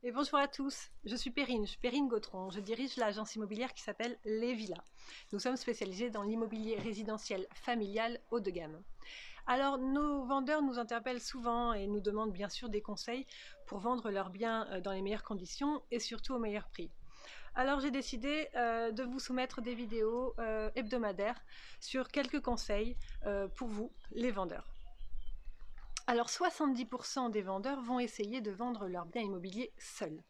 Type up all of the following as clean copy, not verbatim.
Et bonjour à tous, je suis Perrine Gautron, je dirige l'agence immobilière qui s'appelle Les Villas. Nous sommes spécialisés dans l'immobilier résidentiel familial haut de gamme. Alors nos vendeurs nous interpellent souvent et nous demandent bien sûr des conseils pour vendre leurs biens dans les meilleures conditions et surtout au meilleur prix. Alors j'ai décidé de vous soumettre des vidéos hebdomadaires sur quelques conseils pour vous, les vendeurs. Alors 70% des vendeurs vont essayer de vendre leurs biens immobiliers seuls.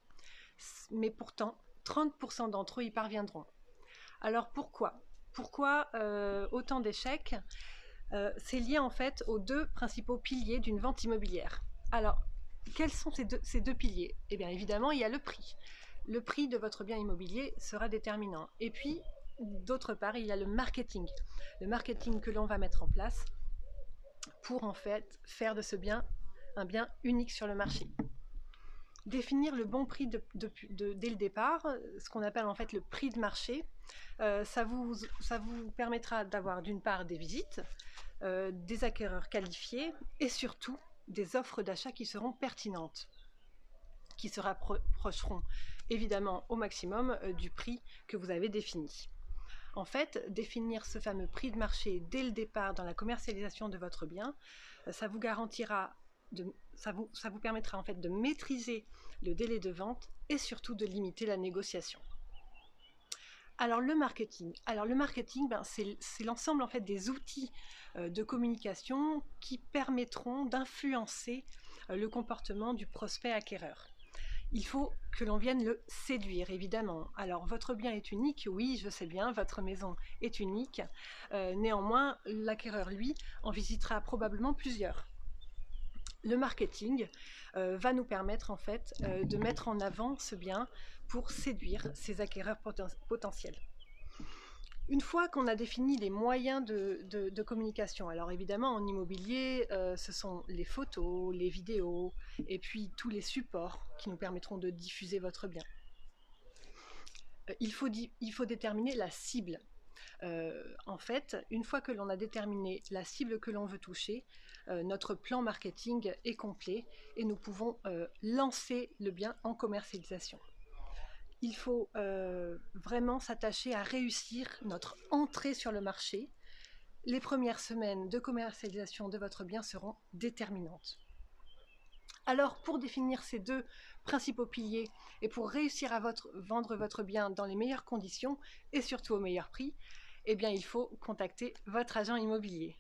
Mais pourtant, 30% d'entre eux y parviendront. Alors pourquoi autant d'échecs? C'est lié en fait aux deux principaux piliers d'une vente immobilière. Alors, quels sont ces deux piliers? Eh bien évidemment, il y a le prix. Le prix de votre bien immobilier sera déterminant. Et puis, d'autre part, il y a le marketing. Le marketing que l'on va mettre en place pour en fait faire de ce bien un bien unique sur le marché. Définir le bon prix dès le départ, ce qu'on appelle en fait le prix de marché, ça vous permettra d'avoir d'une part des visites, des acquéreurs qualifiés et surtout des offres d'achat qui seront pertinentes, qui se rapprocheront évidemment au maximum du prix que vous avez défini. En fait, définir ce fameux prix de marché dès le départ dans la commercialisation de votre bien, ça vous garantira, ça vous permettra en fait de maîtriser le délai de vente et surtout de limiter la négociation. Alors le marketing, c'est l'ensemble en fait des outils de communication qui permettront d'influencer le comportement du prospect acquéreur. Il faut que l'on vienne le séduire, évidemment. Alors, votre bien est unique, oui, je sais bien, votre maison est unique. Néanmoins, l'acquéreur, lui, en visitera probablement plusieurs. Le marketing va nous permettre, en fait, de mettre en avant ce bien pour séduire ces acquéreurs potentiels. Une fois qu'on a défini les moyens de communication, alors évidemment en immobilier, ce sont les photos, les vidéos et puis tous les supports qui nous permettront de diffuser votre bien. Il faut déterminer la cible. En fait, une fois que l'on a déterminé la cible que l'on veut toucher, notre plan marketing est complet et nous pouvons lancer le bien en commercialisation. Il faut vraiment s'attacher à réussir notre entrée sur le marché. Les premières semaines de commercialisation de votre bien seront déterminantes. Alors, pour définir ces deux principaux piliers et pour réussir à vendre votre bien dans les meilleures conditions et surtout au meilleur prix, eh bien, il faut contacter votre agent immobilier.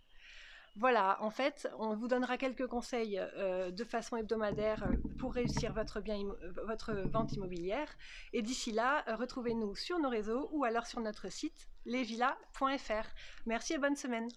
Voilà, en fait, on vous donnera quelques conseils de façon hebdomadaire pour réussir votre vente immobilière. Et d'ici là, retrouvez-nous sur nos réseaux ou alors sur notre site lesvillas.fr. Merci et bonne semaine.